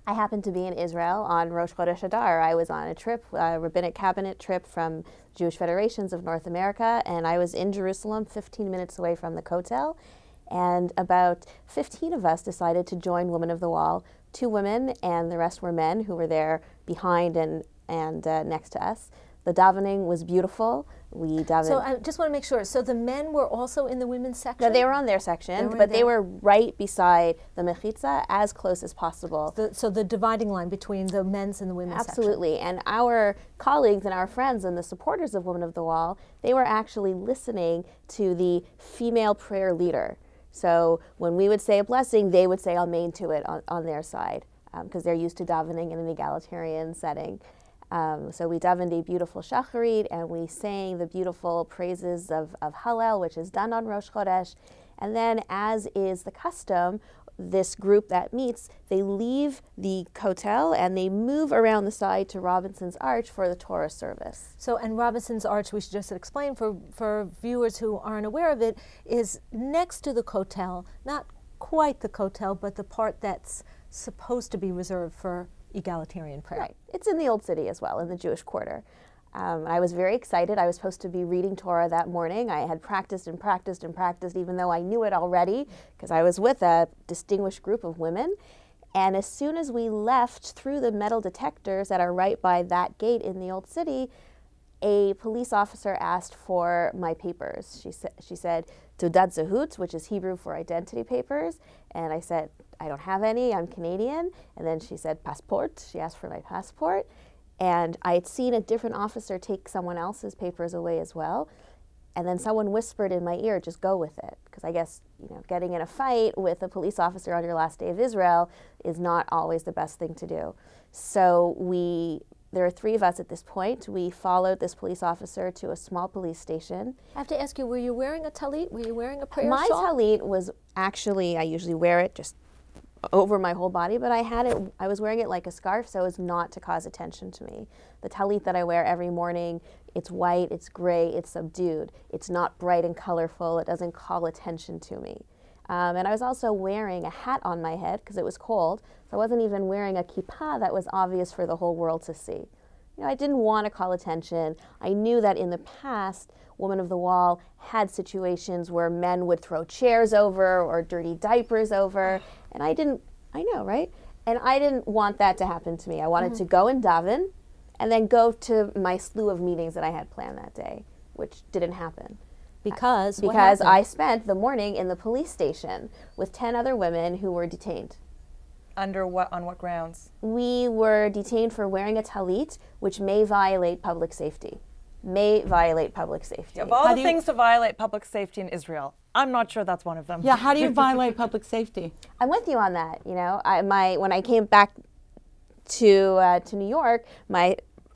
I happened to be in Israel on Rosh Chodesh Adar. I was on a trip, a rabbinic cabinet trip from Jewish Federations of North America, and I was in Jerusalem, 15 minutes away from the Kotel, and about 15 of us decided to join Women of the Wall. 2 women, and the rest were men who were there behind and next to us. The davening was beautiful. We davened. So I just want to make sure. So the men were also in the women's section? No, they were on their section, but they were right beside the mechitza, as close as possible. So the dividing line between the men's and the women's Absolutely. section. And our colleagues and our friends and the supporters of Women of the Wall, they were actually listening to the female prayer leader. So when we would say a blessing, they would say amen to it on their side, because they're used to davening in an egalitarian setting. So we davened a beautiful shacharit, and we sang the beautiful praises of Hallel, which is done on Rosh Chodesh. And then, as is the custom, this group that meets, they leave the Kotel and they move around the side to Robinson's Arch for the Torah service. So, and Robinson's Arch, we should just explain for viewers who aren't aware of it, is next to the Kotel, not quite the Kotel, but the part that's supposed to be reserved for egalitarian prayer. Right. It's in the Old City as well, in the Jewish quarter. I was very excited. I was supposed to be reading Torah that morning. I had practiced and practiced and practiced, even though I knew it already, because I was with a distinguished group of women. And as soon as we left through the metal detectors that are right by that gate in the Old City, a police officer asked for my papers. She said, Tudat Zahut, which is Hebrew for identity papers. And I said, I don't have any, I'm Canadian. And then she said, passport. She asked for my passport. And I had seen a different officer take someone else's papers away as well. And then someone whispered in my ear, just go with it. Because I guess, getting in a fight with a police officer on your last day of Israel is not always the best thing to do. So there are 3 of us at this point. We followed this police officer to a small police station. I have to ask you, were you wearing a talit? Were you wearing a prayer shawl? My talit was actually, I usually wear it just over my whole body, but I was wearing it like a scarf so as not to cause attention to me. The talit that I wear every morning, it's white, it's gray, it's subdued. It's not bright and colorful. It doesn't call attention to me. And I was also wearing a hat on my head because it was cold, so I wasn't even wearing a kippah that was obvious for the whole world to see. I didn't want to call attention. I knew that in the past, Women of the Wall had situations where men would throw chairs over or dirty diapers over, and I know, right? And I didn't want that to happen to me. I wanted to go and daven, and then go to my slew of meetings that I had planned that day, which didn't happen. Because I spent the morning in the police station with 10 other women who were detained. On what grounds? We were detained for wearing a talit, which may violate public safety. May violate public safety. Of all the things to violate public safety in Israel, I'm not sure that's one of them. Yeah, how do you violate public safety? I'm with you on that. When I came back to New York,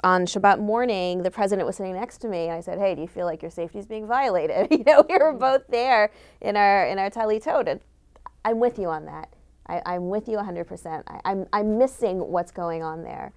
on Shabbat morning, the president was sitting next to me, and I said, "Hey, do you feel like your safety is being violated?" We were both there in our talitot, and I'm with you on that. I'm with you 100%. I'm missing what's going on there.